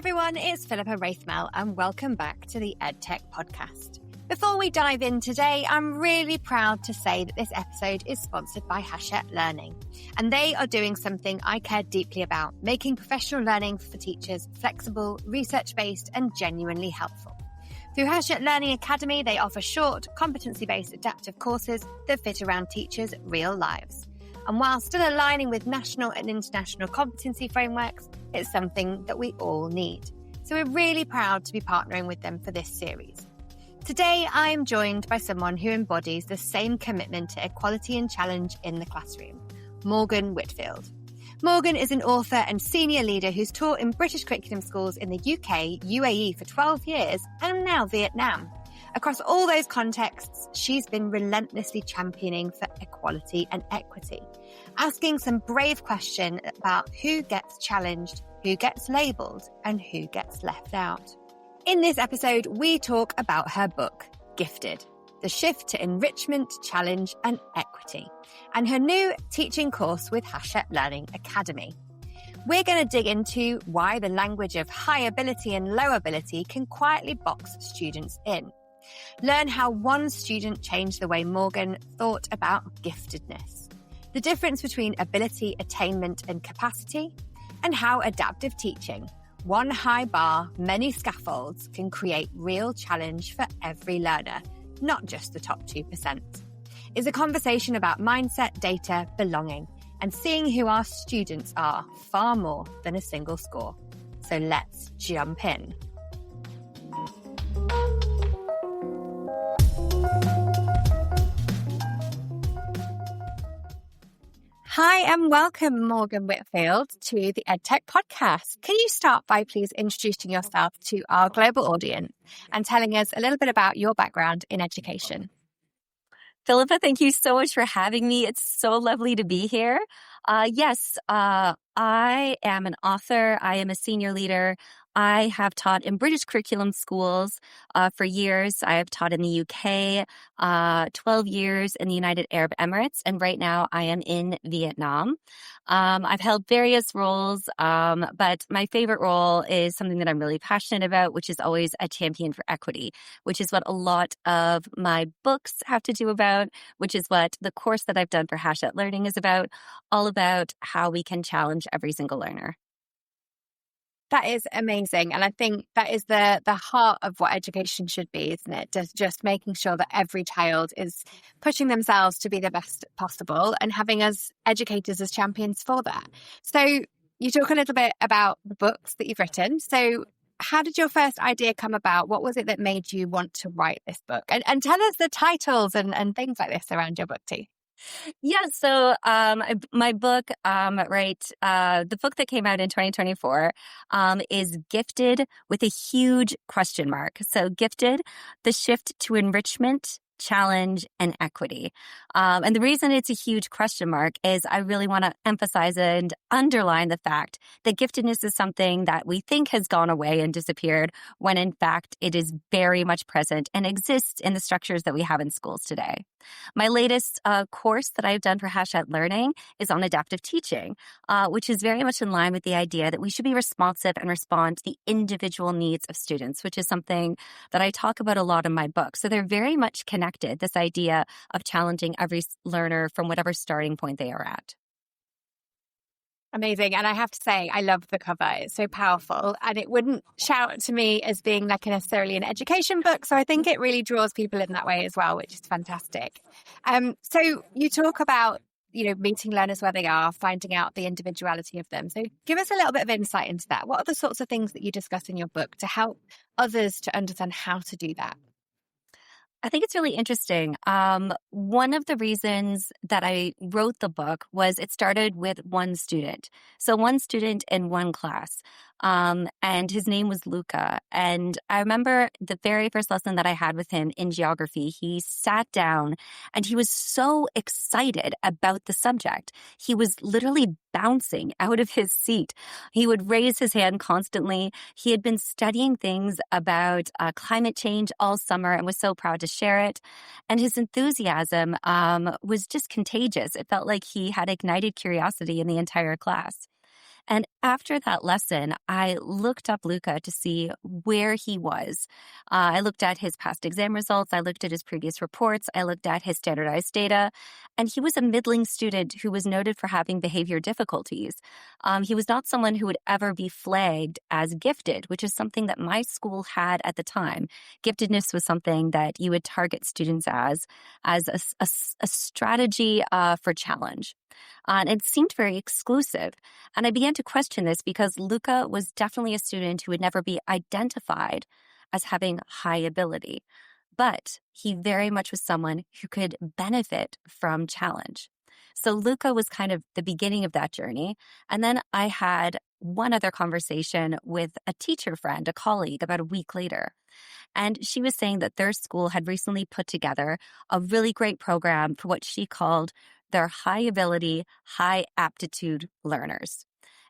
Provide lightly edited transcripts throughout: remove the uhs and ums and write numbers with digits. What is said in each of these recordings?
everyone, it's Philippa Wraithmel and welcome back to the EdTech podcast. Before we dive in today, I'm really proud to say that this episode is sponsored by Hachette Learning, and they are doing something I care deeply about, making professional learning for teachers flexible, research-based and genuinely helpful. Through Hachette Learning Academy, they offer short, competency-based adaptive courses that fit around teachers' real lives. And while still aligning with national and international competency frameworks, it's something that we all need. So we're really proud to be partnering with them for this series. Today, I am joined by someone who embodies the same commitment to equality and challenge in the classroom, Morgan Whitfield. Morgan is an author and senior leader who's taught in British curriculum schools in the UK, UAE for 12 years, and now Vietnam. Across all those contexts, she's been relentlessly championing for equality and equity, asking some brave questions about who gets challenged, who gets labelled, and who gets left out. In this episode, we talk about her book, Gifted, The Shift to Enrichment, Challenge and Equity, and her new teaching course with Hachette Learning Academy. We're going to dig into why the language of high ability and low ability can quietly box students in. Learn how one student changed the way Morgan thought about giftedness, the difference between ability, attainment and capacity, and how adaptive teaching, one high bar, many scaffolds, can create real challenge for every learner, not just the top 2%. It's a conversation about mindset, data, belonging, and seeing who our students are far more than a single score. So let's jump in. Hi and welcome, Morgan Whitfield, to the EdTech podcast. Can you start by please introducing yourself to our global audience and telling us a little bit about your background in education? Philippa, thank you so much for having me. It's so lovely to be here. I am an author. I am a senior leader. I have taught in British curriculum schools for years. I have taught in the UK, 12 years in the United Arab Emirates, and right now I am in Vietnam. I've held various roles, but my favorite role is something that I'm really passionate about, which is always a champion for equity, which is what a lot of my books have to do about, which is what the course that I've done for Hachette Learning is about, all about how we can challenge every single learner. That is amazing. And I think that is the heart of what education should be, isn't it? Just making sure that every child is pushing themselves to be the best possible and having us educators as champions for that. So you talk a little bit about the books that you've written. So how did your first idea come about? What was it that made you want to write this book? And tell us the titles and things like this around your book too. Yeah, so my book, the book that came out in 2024 is Gifted with a huge question mark. So Gifted, The Shift to Enrichment, Challenge and Equity. And the reason it's a huge question mark is I really want to emphasize and underline the fact that giftedness is something that we think has gone away and disappeared when in fact it is very much present and exists in the structures that we have in schools today. My latest course that I've done for Hachette Learning is on adaptive teaching, which is very much in line with the idea that we should be responsive and respond to the individual needs of students, which is something that I talk about a lot in my book. So they're very much connected, this idea of challenging every learner from whatever starting point they are at. Amazing. And I have to say, I love the cover. It's so powerful and it wouldn't shout to me as being like necessarily an education book. So I think it really draws people in that way as well, which is fantastic. So you talk about, meeting learners where they are, finding out the individuality of them. So give us a little bit of insight into that. What are the sorts of things that you discuss in your book to help others to understand how to do that? I think it's really interesting. One of the reasons that I wrote the book was it started with one student. So one student in one class. And his name was Luca. And I remember the very first lesson that I had with him in geography, he sat down and he was so excited about the subject. He was literally bouncing out of his seat. He would raise his hand constantly. He had been studying things about climate change all summer and was so proud to share it. And his enthusiasm was just contagious. It felt like he had ignited curiosity in the entire class. And after that lesson, I looked up Luca to see where he was. I looked at his past exam results. I looked at his previous reports. I looked at his standardized data. And he was a middling student who was noted for having behavior difficulties. He was not someone who would ever be flagged as gifted, which is something that my school had at the time. Giftedness was something that you would target students as a strategy for challenge. And it seemed very exclusive. And I began to question this because Luca was definitely a student who would never be identified as having high ability. But he very much was someone who could benefit from challenge. So Luca was kind of the beginning of that journey. And then I had one other conversation with a teacher friend, a colleague, about a week later. And she was saying that their school had recently put together a really great program for what she called their high ability, high aptitude learners.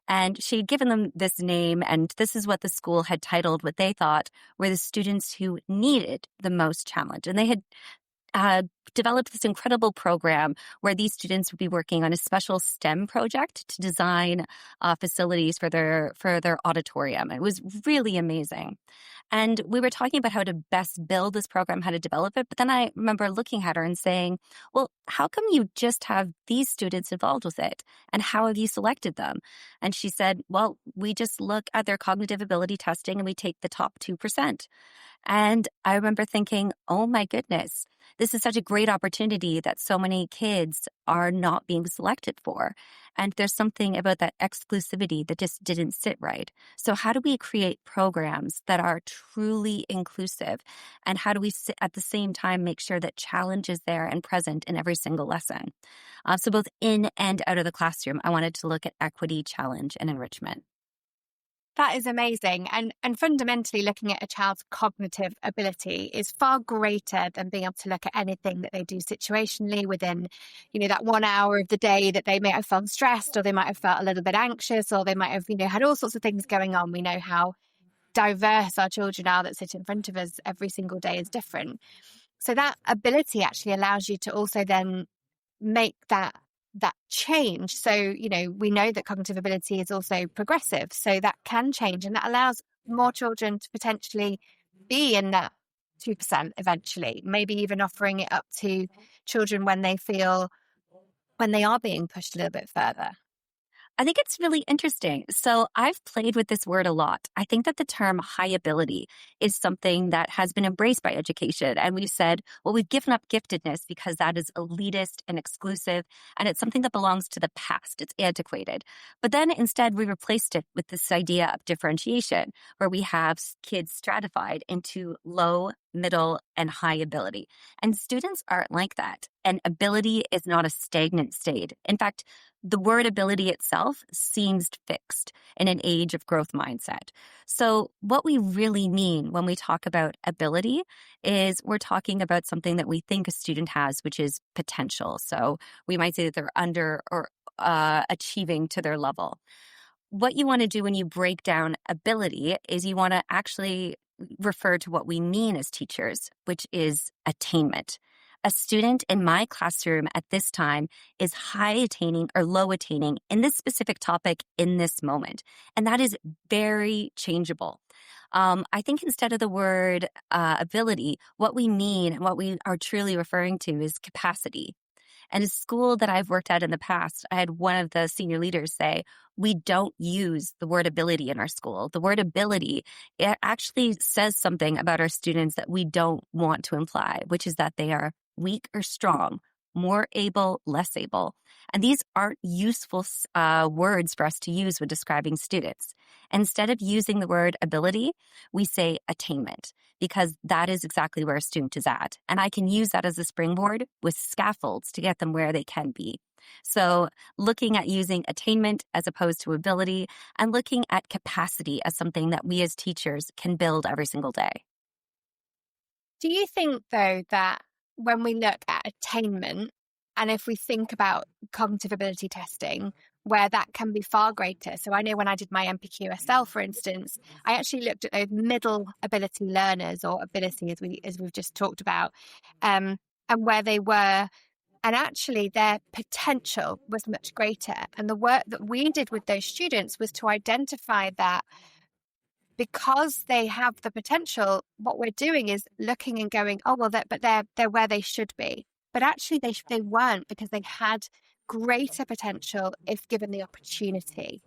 And she had given them this name, and this is what the school had titled what they thought were the students who needed the most challenge. And they had developed this incredible program where these students would be working on a special STEM project to design facilities for their auditorium. It was really amazing. And we were talking about how to best build this program, how to develop it. But then I remember looking at her and saying, well, how come you just have these students involved with it? And how have you selected them? And she said, well, we just look at their cognitive ability testing and we take the top 2%. And I remember thinking, oh my goodness, this is such a great opportunity that so many kids are not being selected for. And there's something about that exclusivity that just didn't sit right. So how do we create programs that are truly inclusive? And how do we at the same time make sure that challenge is there and present in every single lesson? So both in and out of the classroom, I wanted to look at equity, challenge, and enrichment. That is amazing. And fundamentally, looking at a child's cognitive ability is far greater than being able to look at anything that they do situationally within, that 1 hour of the day that they may have felt stressed, or they might have felt a little bit anxious, or they might have, had all sorts of things going on. We know how diverse our children are that sit in front of us every single day is different. So that ability actually allows you to also then make that change. So, we know that cognitive ability is also progressive. So that can change, and that allows more children to potentially be in that 2% eventually, maybe even offering it up to children when they are being pushed a little bit further. I think it's really interesting. So I've played with this word a lot. I think that the term high ability is something that has been embraced by education. And we've said, well, we've given up giftedness because that is elitist and exclusive, and it's something that belongs to the past. It's antiquated. But then instead, we replaced it with this idea of differentiation, where we have kids stratified into low, middle, and high ability. And students aren't like that. And ability is not a stagnant state. In fact, the word ability itself seems fixed in an age of growth mindset. So what we really mean when we talk about ability is we're talking about something that we think a student has, which is potential. So we might say that they're under or achieving to their level. What you want to do when you break down ability is you want to actually refer to what we mean as teachers, which is attainment. A student in my classroom at this time is high attaining or low attaining in this specific topic in this moment. And that is very changeable. I think instead of the word ability, what we mean and what we are truly referring to is capacity. And a school that I've worked at in the past, I had one of the senior leaders say, we don't use the word ability in our school. The word ability, it actually says something about our students that we don't want to imply, which is that they are weak or strong, more able, less able. And these aren't useful words for us to use when describing students. Instead of using the word ability, we say attainment, because that is exactly where a student is at. And I can use that as a springboard with scaffolds to get them where they can be. So looking at using attainment as opposed to ability, and looking at capacity as something that we as teachers can build every single day. Do you think, though, that when we look at attainment, and if we think about cognitive ability testing, where that can be far greater. So I know when I did my NPQSL, for instance, I actually looked at those middle ability learners, or ability as we've just talked about, and where they were And actually their potential was much greater. And the work that we did with those students was to identify that because they have the potential, what we're doing is looking and going, oh, well, but they're where they should be. But actually they weren't, because they had greater potential if given the opportunity.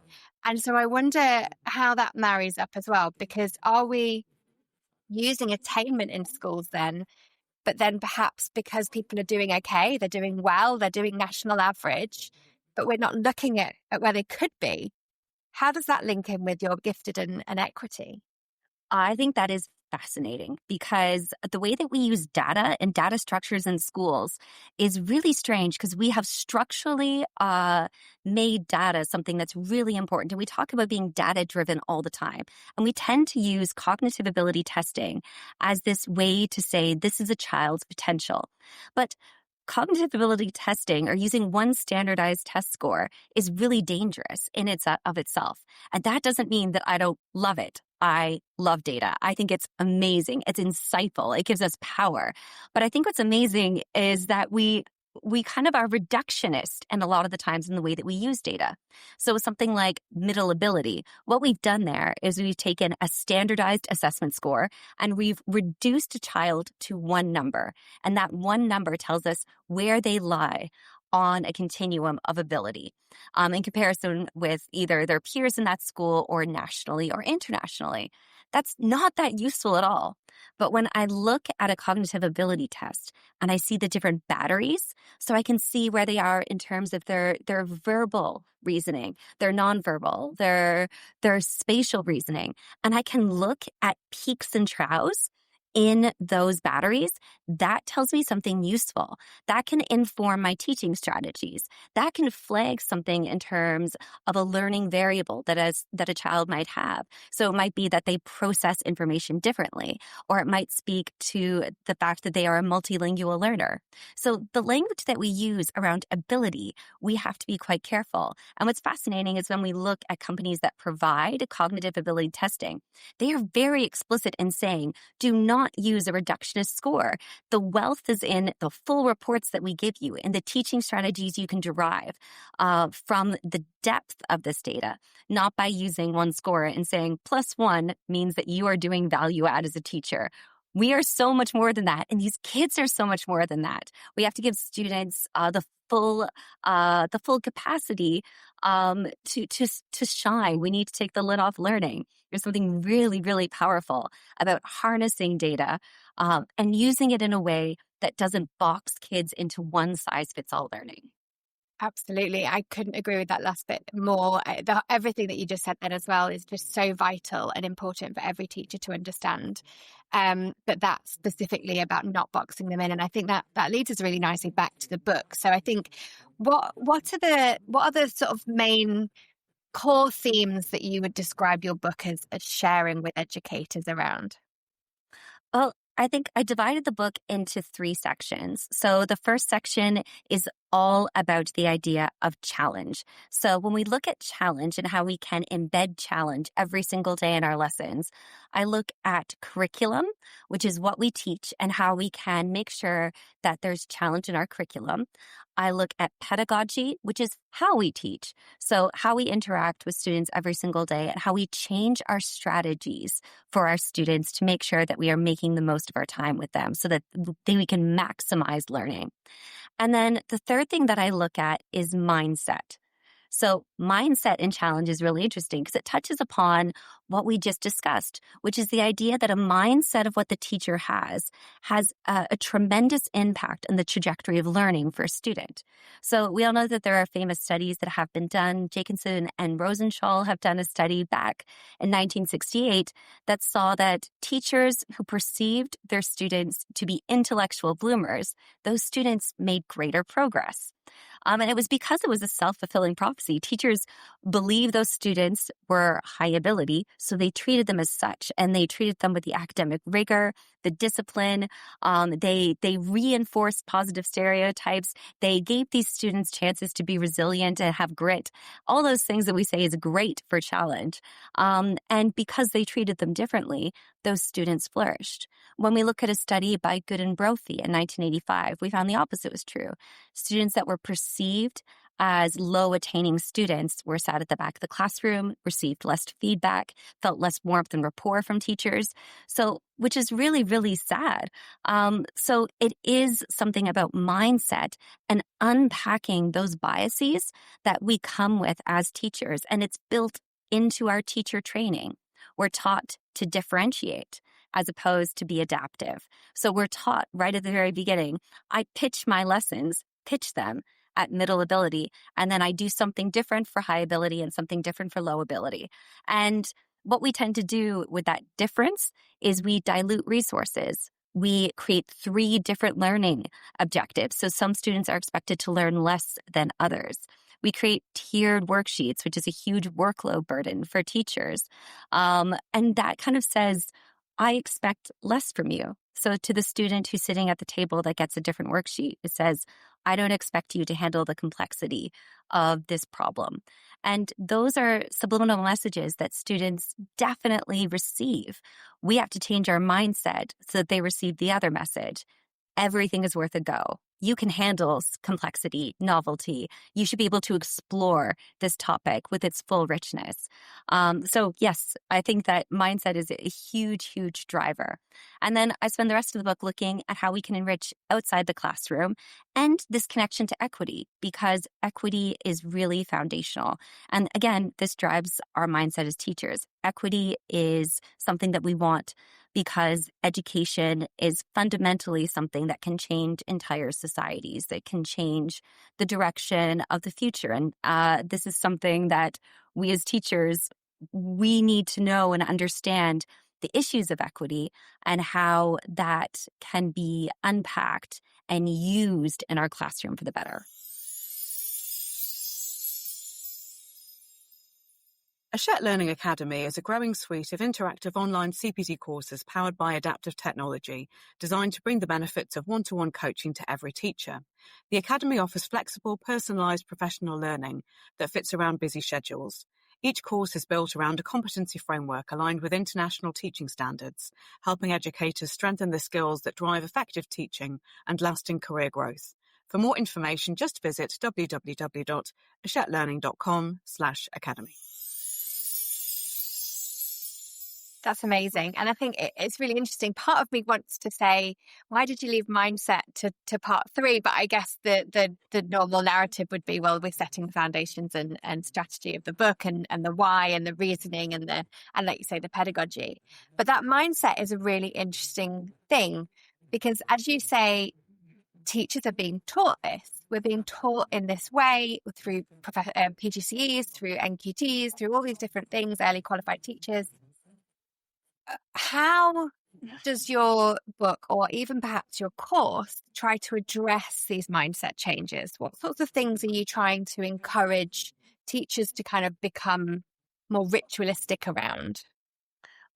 And so I wonder how that marries up as well, because are we using attainment in schools then, but then perhaps because people are doing okay, they're doing well, they're doing national average, but we're not looking at where they could be? How does that link in with your gifted and equity? I think that is fascinating, because the way that we use data and data structures in schools is really strange, because we have structurally made data something that's really important. And we talk about being data driven all the time. And we tend to use cognitive ability testing as this way to say this is a child's potential. But cognitive ability testing, or using one standardized test score, is really dangerous in of itself. And that doesn't mean that I don't love it. I love data. I think it's amazing. It's insightful. It gives us power. But I think what's amazing is that we kind of are reductionist, and a lot of the times in the way that we use data. So something like middle ability, what we've done there is we've taken a standardized assessment score and we've reduced a child to one number. And that one number tells us where they lie on a continuum of ability in comparison with either their peers in that school or nationally or internationally. That's not that useful at all. But when I look at a cognitive ability test and I see the different batteries, so I can see where they are in terms of their verbal reasoning, their nonverbal, their spatial reasoning, and I can look at peaks and troughs in those batteries, that tells me something useful. That can inform my teaching strategies. That can flag something in terms of a learning variable that a child might have. So it might be that they process information differently, or it might speak to the fact that they are a multilingual learner. So the language that we use around ability, we have to be quite careful. And what's fascinating is when we look at companies that provide cognitive ability testing, they are very explicit in saying, do not use a reductionist score. The wealth is in the full reports that we give you and the teaching strategies you can derive from the depth of this data, not by using one score and saying +1 means that you are doing value add as a teacher. We are so much more than that, and these kids are so much more than that. We have to give students the full capacity to shine. We need to take the lid off learning. There's something really, really powerful about harnessing data and using it in a way that doesn't box kids into one size fits all learning. Absolutely. I couldn't agree with that last bit more. Everything that you just said then as well is just so vital and important for every teacher to understand. But that's specifically about not boxing them in. And I think that leads us really nicely back to the book. So I think what are the sort of main core themes that you would describe your book as sharing with educators around? Well, I think I divided the book into 3 sections. So the first section is all about the idea of challenge. So when we look at challenge and how we can embed challenge every single day in our lessons, I look at curriculum, which is what we teach and how we can make sure that there's challenge in our curriculum. I look at pedagogy, which is how we teach. So how we interact with students every single day and how we change our strategies for our students to make sure that we are making the most of our time with them so that we can maximize learning. And then the third thing that I look at is mindset. So mindset and challenge is really interesting because it touches upon what we just discussed, which is the idea that a mindset of what the teacher has a tremendous impact on the trajectory of learning for a student. So we all know that there are famous studies that have been done. Jacobson and Rosenshall have done a study back in 1968 that saw that teachers who perceived their students to be intellectual bloomers, those students made greater progress. And it was because it was a self-fulfilling prophecy. Teachers believed those students were high ability, so they treated them as such, and they treated them with the academic rigor the discipline. They reinforced positive stereotypes. They gave these students chances to be resilient and have grit. All those things that we say is great for challenge. And because they treated them differently, those students flourished. When we look at a study by Good and Brophy in 1985, we found the opposite was true. Students that were perceived as low attaining students were sat at the back of the classroom, received less feedback, felt less warmth and rapport from teachers. So, which is really, really sad. So it is something about mindset and unpacking those biases that we come with as teachers. And it's built into our teacher training. We're taught to differentiate as opposed to be adaptive. So we're taught right at the very beginning, I pitch my lessons, pitch them at middle ability, and then I do something different for high ability and something different for low ability. And what we tend to do with that difference is we dilute resources. We create 3 different learning objectives. So some students are expected to learn less than others. We create tiered worksheets, which is a huge workload burden for teachers. And that kind of says, I expect less from you. So to the student who's sitting at the table that gets a different worksheet, it says, I don't expect you to handle the complexity of this problem. And those are subliminal messages that students definitely receive. We have to change our mindset so that they receive the other message. Everything is worth a go. You can handle complexity, novelty. You should be able to explore this topic with its full richness. So yes, I think that mindset is a huge, huge driver. And then I spend the rest of the book looking at how we can enrich outside the classroom and this connection to equity, because equity is really foundational. And again, this drives our mindset as teachers. Equity is something that we want because education is fundamentally something that can change entire societies, that can change the direction of the future. And this is something that we as teachers, we need to know and understand the issues of equity and how that can be unpacked and used in our classroom for the better. Hachette Learning Academy is a growing suite of interactive online CPD courses powered by adaptive technology, designed to bring the benefits of one-to-one coaching to every teacher. The Academy offers flexible, personalised professional learning that fits around busy schedules. Each course is built around a competency framework aligned with international teaching standards, helping educators strengthen the skills that drive effective teaching and lasting career growth. For more information, just visit www.hachetteLearning.com/academy. That's amazing. And I think it's really interesting. Part of me wants to say, why did you leave mindset to part 3? But I guess the normal narrative would be, well, we're setting the foundations and strategy of the book and the why and the reasoning and like you say, the pedagogy. But that mindset is a really interesting thing because, as you say, teachers are being taught this. We're being taught in this way through PGCEs, through NQTs, through all these different things, early qualified teachers. How does your book, or even perhaps your course, try to address these mindset changes? What sorts of things are you trying to encourage teachers to kind of become more ritualistic around?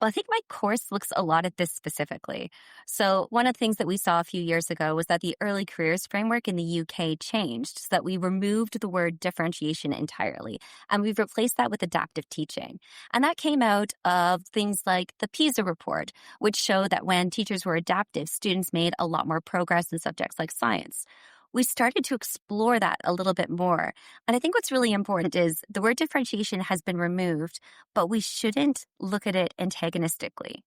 Well, I think my course looks a lot at this specifically. So one of the things that we saw a few years ago was that the early careers framework in the UK changed so that we removed the word differentiation entirely, and we've replaced that with adaptive teaching. And that came out of things like the PISA report, which showed that when teachers were adaptive, students made a lot more progress in subjects like science. We started to explore that a little bit more. And I think what's really important is the word differentiation has been removed, but we shouldn't look at it antagonistically.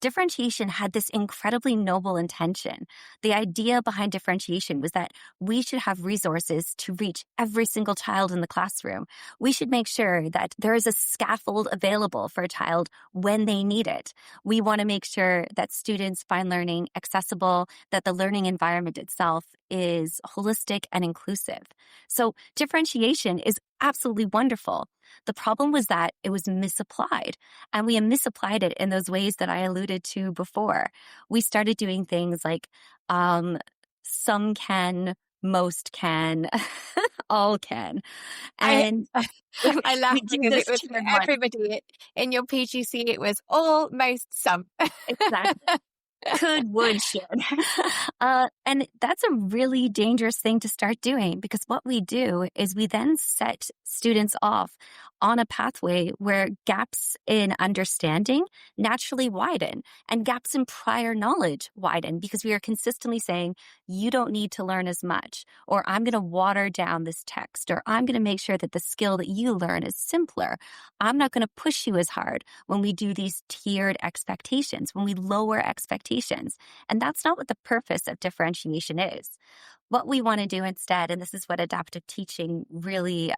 Differentiation had this incredibly noble intention. The idea behind differentiation was that we should have resources to reach every single child in the classroom. We should make sure that there is a scaffold available for a child when they need it. We want to make sure that students find learning accessible, that the learning environment itself is holistic and inclusive. So differentiation is absolutely wonderful. The problem was that it was misapplied, and we misapplied it in those ways that I alluded to before. We started doing things like some can, most can, all can. And I laughed because it was for everybody. In your PGC, it was all, most, some. Exactly. Could, would, should. And that's a really dangerous thing to start doing, because what we do is we then set students off on a pathway where gaps in understanding naturally widen and gaps in prior knowledge widen, because we are consistently saying, you don't need to learn as much, or I'm going to water down this text, or I'm going to make sure that the skill that you learn is simpler. I'm not going to push you as hard when we do these tiered expectations, when we lower expectations. And that's not what the purpose of differentiation is. What we want to do instead, and this is what adaptive teaching really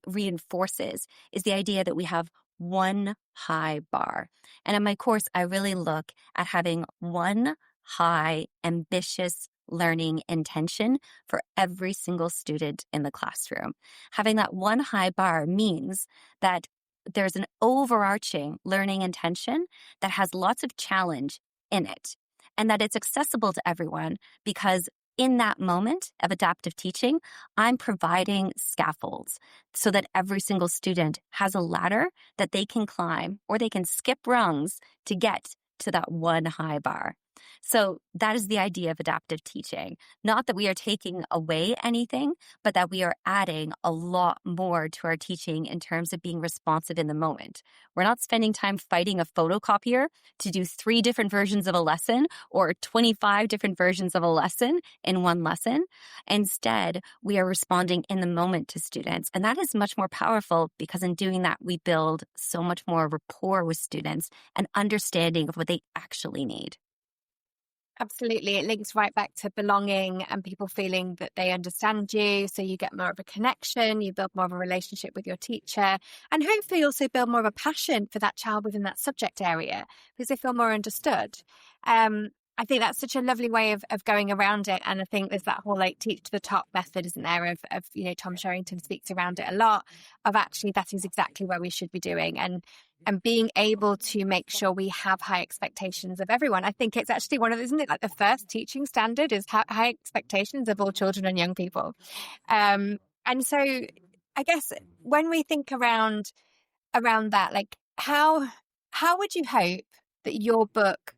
reinforces, is the idea that we have one high bar. And in my course, I really look at having one high, ambitious learning intention for every single student in the classroom. Having that one high bar means that there's an overarching learning intention that has lots of challenge in it, and that it's accessible to everyone, because in that moment of adaptive teaching, I'm providing scaffolds so that every single student has a ladder that they can climb, or they can skip rungs to get to that one high bar. So that is the idea of adaptive teaching. Not that we are taking away anything, but that we are adding a lot more to our teaching in terms of being responsive in the moment. We're not spending time fighting a photocopier to do 3 different versions of a lesson or 25 different versions of a lesson in one lesson. Instead, we are responding in the moment to students. And that is much more powerful, because in doing that, we build so much more rapport with students and understanding of what they actually need. Absolutely. It links right back to belonging and people feeling that they understand you. So you get more of a connection, you build more of a relationship with your teacher, and hopefully also build more of a passion for that child within that subject area, because they feel more understood. I think that's such a lovely way of going around it. And I think there's that whole teach to the top method, isn't there, of Tom Sherrington speaks around it a lot, of actually that is exactly where we should be doing. And being able to make sure we have high expectations of everyone. I think it's actually one of, isn't it, the first teaching standard is high expectations of all children and young people. And so I guess when we think around that, how would you hope that your book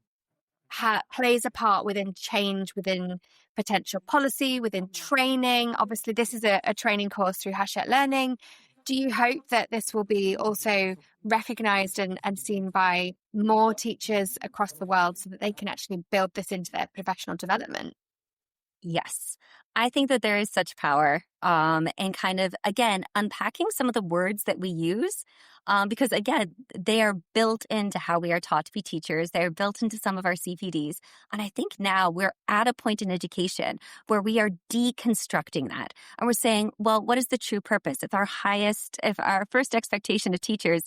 plays a part within change, within potential policy, within training? Obviously, this is a training course through Hachette Learning. Do you hope that this will be also recognised and seen by more teachers across the world, so that they can actually build this into their professional development? Yes. I think that there is such power in kind of, again, unpacking some of the words that we use, because, again, they are built into how we are taught to be teachers. They're built into some of our CPDs. And I think now we're at a point in education where we are deconstructing that. And we're saying, well, what is the true purpose? If our first expectation of teachers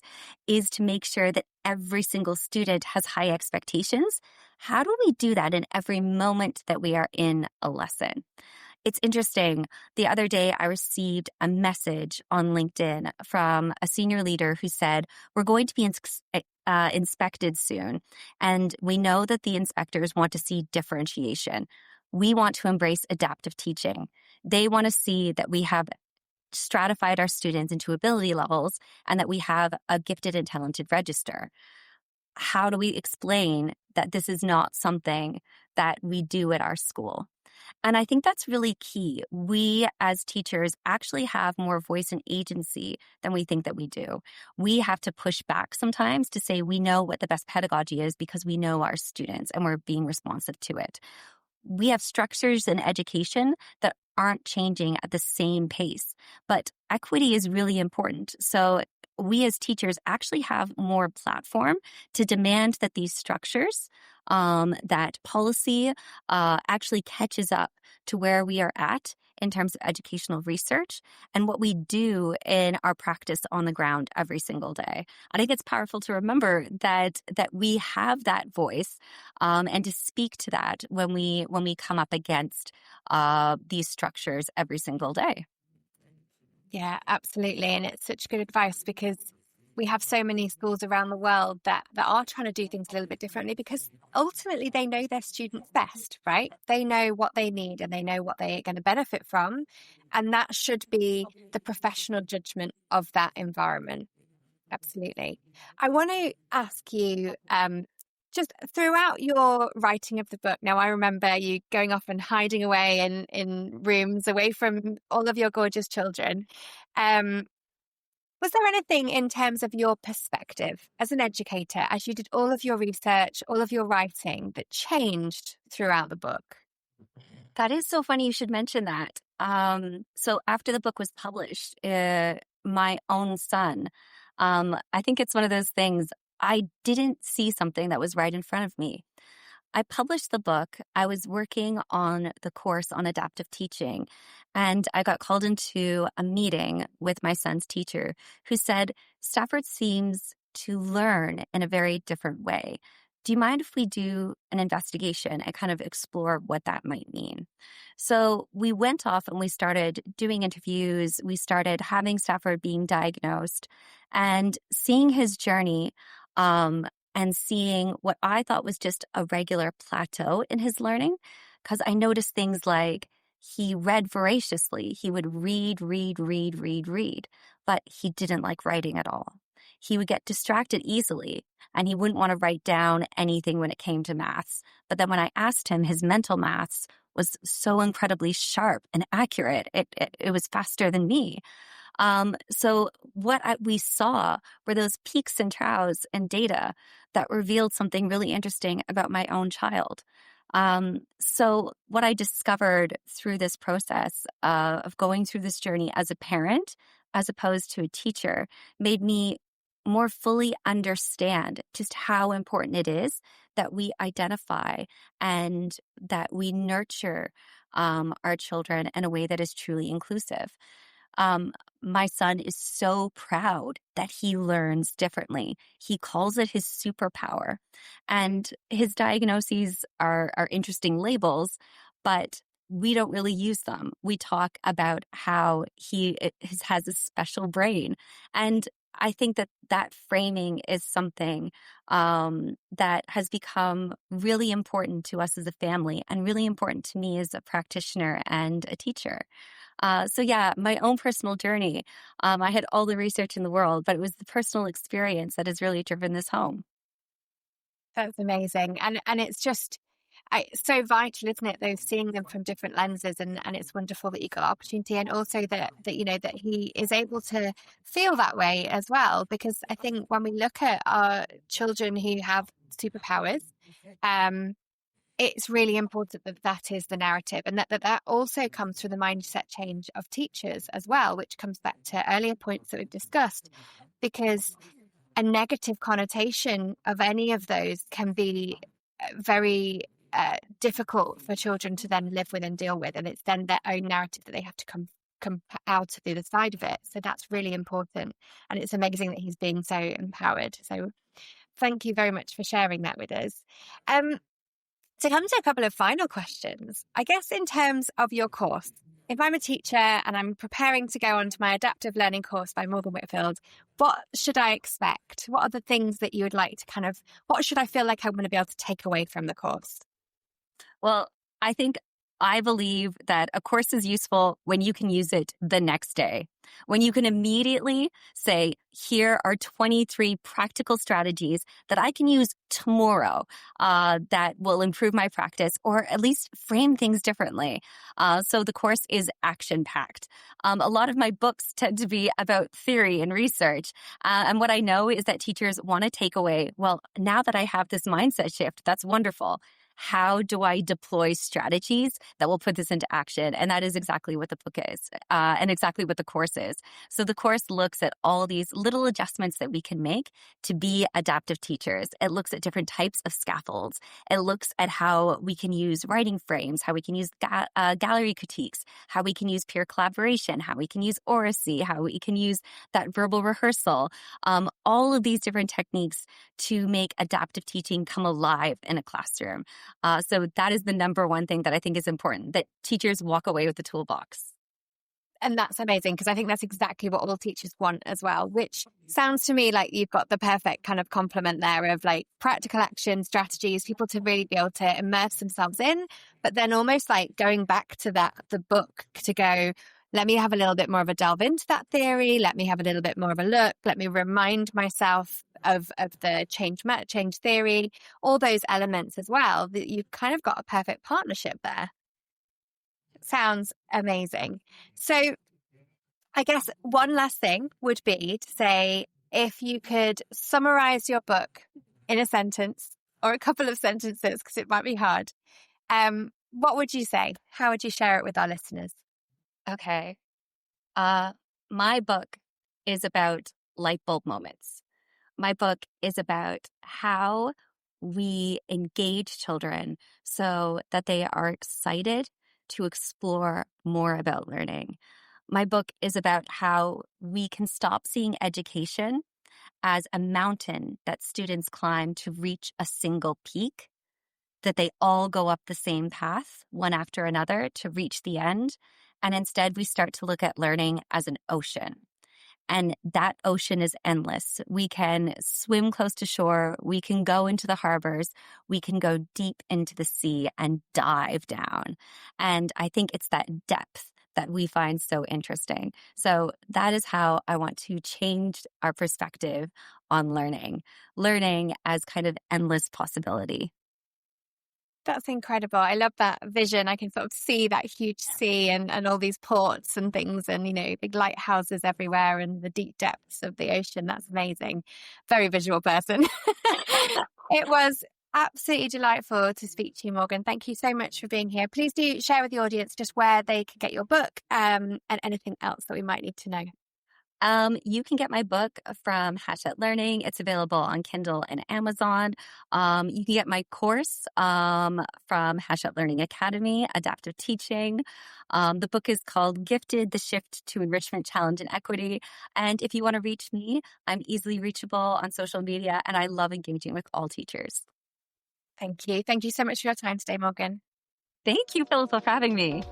is to make sure that every single student has high expectations, how do we do that in every moment that we are in a lesson? It's interesting. The other day, I received a message on LinkedIn from a senior leader who said, we're going to be inspected soon. And we know that the inspectors want to see differentiation. We want to embrace adaptive teaching. They want to see that we have stratified our students into ability levels and that we have a gifted and talented register. How do we explain that this is not something that we do at our school? And I think that's really key. We as teachers actually have more voice and agency than we think that we do. We have to push back sometimes to say we know what the best pedagogy is because we know our students and we're being responsive to it. We have structures in education that aren't changing at the same pace, but equity is really important. So we as teachers actually have more platform to demand that these structures, that policy actually catches up to where we are at in terms of educational research and what we do in our practice on the ground every single day. I think it's powerful to remember that we have that voice and to speak to that when we come up against these structures every single day. Yeah, absolutely. And it's such good advice, because we have so many schools around the world that are trying to do things a little bit differently, because ultimately they know their students best, right? They know what they need and they know what they're going to benefit from. And that should be the professional judgment of that environment. Absolutely. I want to ask you, just throughout your writing of the book, now I remember you going off and hiding away in rooms away from all of your gorgeous children. Was there anything in terms of your perspective as an educator, as you did all of your research, all of your writing, that changed throughout the book? That is so funny you should mention that. So after the book was published, my own son, I think it's one of those things, I didn't see something that was right in front of me. I published the book. I was working on the course on adaptive teaching, and I got called into a meeting with my son's teacher who said, Stafford seems to learn in a very different way. Do you mind if we do an investigation and kind of explore what that might mean? So we went off and we started doing interviews. We started having Stafford being diagnosed and seeing his journey, and seeing what I thought was just a regular plateau in his learning, because I noticed things like he read voraciously. He would read, but he didn't like writing at all. He would get distracted easily, and he wouldn't want to write down anything when it came to maths. But then when I asked him, his mental maths was so incredibly sharp and accurate. It was faster than me. So what we saw were those peaks and troughs and data that revealed something really interesting about my own child. So what I discovered through this process of going through this journey as a parent, as opposed to a teacher, made me more fully understand just how important it is that we identify and that we nurture our children in a way that is truly inclusive. My son is so proud that he learns differently. He calls it his superpower. And his diagnoses are interesting labels, but we don't really use them. We talk about how he has a special brain. And I think that framing is something that has become really important to us as a family and really important to me as a practitioner and a teacher. So yeah, my own personal journey, I had all the research in the world, but it was the personal experience that has really driven this home. That's amazing. And it's just so vital, isn't it, though, seeing them from different lenses, and it's wonderful that you got the opportunity, and also that you know that he is able to feel that way as well, because I think when we look at our children who have superpowers, it's really important that that is the narrative, and that also comes through the mindset change of teachers as well, which comes back to earlier points that we've discussed, because a negative connotation of any of those can be very difficult for children to then live with and deal with, and it's then their own narrative that they have to come out of the other side of it. So that's really important, and it's amazing that he's being so empowered. So thank you very much for sharing that with us. To come to a couple of final questions, I guess in terms of your course, if I'm a teacher and I'm preparing to go on to my adaptive learning course by Morgan Whitfield, what should I expect? What are the things that you would like to what should I feel like I'm going to be able to take away from the course? Well, I believe that a course is useful when you can use it the next day, when you can immediately say, here are 23 practical strategies that I can use tomorrow that will improve my practice or at least frame things differently. So the course is action-packed. A lot of my books tend to be about theory and research. And what I know is that teachers want to take away, well, now that I have this mindset shift, that's wonderful. How do I deploy strategies that will put this into action? And that is exactly what the book is, and exactly what the course is. So the course looks at all these little adjustments that we can make to be adaptive teachers. It looks at different types of scaffolds. It looks at how we can use writing frames, how we can use gallery critiques, how we can use peer collaboration, how we can use oracy, how we can use that verbal rehearsal, all of these different techniques to make adaptive teaching come alive in a classroom. So that is the number one thing that I think is important, that teachers walk away with the toolbox. And that's amazing, because I think that's exactly what all teachers want as well, which sounds to me like you've got the perfect kind of complement there of like practical action strategies, people to really be able to immerse themselves in, but then almost like going back to the book to go, Let me have a little bit more of a delve into that theory. Let me have a little bit more of a look. Let me remind myself of the change theory, all those elements as well. That you've kind of got a perfect partnership there. Sounds amazing. So I guess one last thing would be to say, if you could summarize your book in a sentence or a couple of sentences, because it might be hard, what would you say? How would you share it with our listeners? Okay. My book is about light bulb moments. My book is about how we engage children so that they are excited to explore more about learning. My book is about how we can stop seeing education as a mountain that students climb to reach a single peak, that they all go up the same path, one after another, to reach the end. And instead, we start to look at learning as an ocean. And that ocean is endless. We can swim close to shore. We can go into the harbors. We can go deep into the sea and dive down. And I think it's that depth that we find so interesting. So that is how I want to change our perspective on learning as kind of endless possibility. That's incredible. I love that vision. I can sort of see that huge sea and all these ports and things and, big lighthouses everywhere and the deep depths of the ocean. That's amazing. Very visual person. It was absolutely delightful to speak to you, Morgan. Thank you so much for being here. Please do share with the audience just where they can get your book and anything else that we might need to know. You can get my book from Hachette Learning. It's available on Kindle and Amazon. You can get my course from Hachette Learning Academy, Adaptive Teaching. The book is called Gifted, The Shift to Enrichment, Challenge, and Equity. And if you want to reach me, I'm easily reachable on social media, and I love engaging with all teachers. Thank you. Thank you so much for your time today, Morgan. Thank you, Philippa, for having me.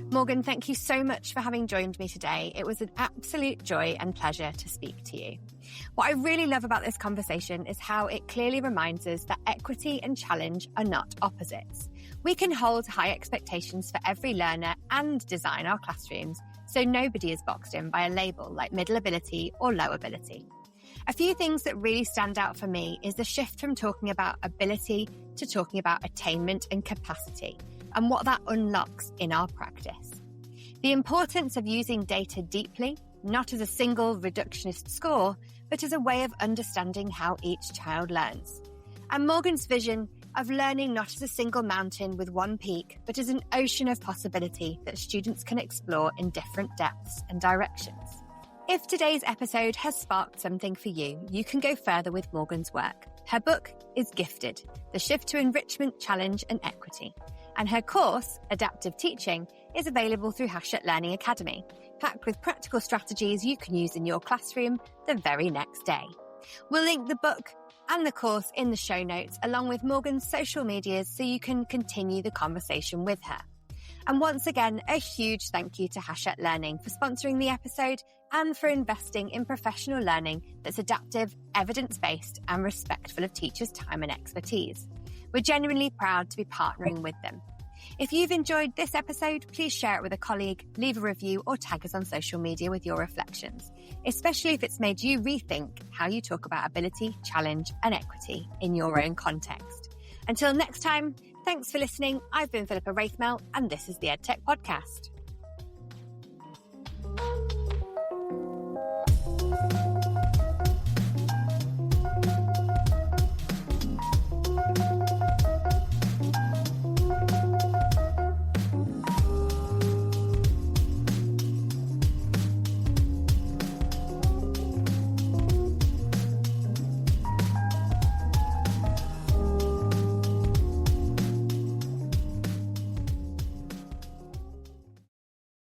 Morgan, thank you so much for having joined me today. It was an absolute joy and pleasure to speak to you. What I really love about this conversation is how it clearly reminds us that equity and challenge are not opposites. We can hold high expectations for every learner and design our classrooms so nobody is boxed in by a label like middle ability or low ability. A few things that really stand out for me is the shift from talking about ability to talking about attainment and capacity, and what that unlocks in our practice. The importance of using data deeply, not as a single reductionist score, but as a way of understanding how each child learns. And Morgan's vision of learning not as a single mountain with one peak, but as an ocean of possibility that students can explore in different depths and directions. If today's episode has sparked something for you, you can go further with Morgan's work. Her book is Gifted, The Shift to Enrichment, Challenge, and Equity. And her course, Adaptive Teaching, is available through Hachette Learning Academy, packed with practical strategies you can use in your classroom the very next day. We'll link the book and the course in the show notes, along with Morgan's social medias, so you can continue the conversation with her. And once again, a huge thank you to Hachette Learning for sponsoring the episode and for investing in professional learning that's adaptive, evidence-based, and respectful of teachers' time and expertise. We're genuinely proud to be partnering with them. If you've enjoyed this episode, please share it with a colleague, leave a review, or tag us on social media with your reflections, especially if it's made you rethink how you talk about ability, challenge, and equity in your own context. Until next time, thanks for listening. I've been Philippa Wraithmell, and this is the EdTech Podcast.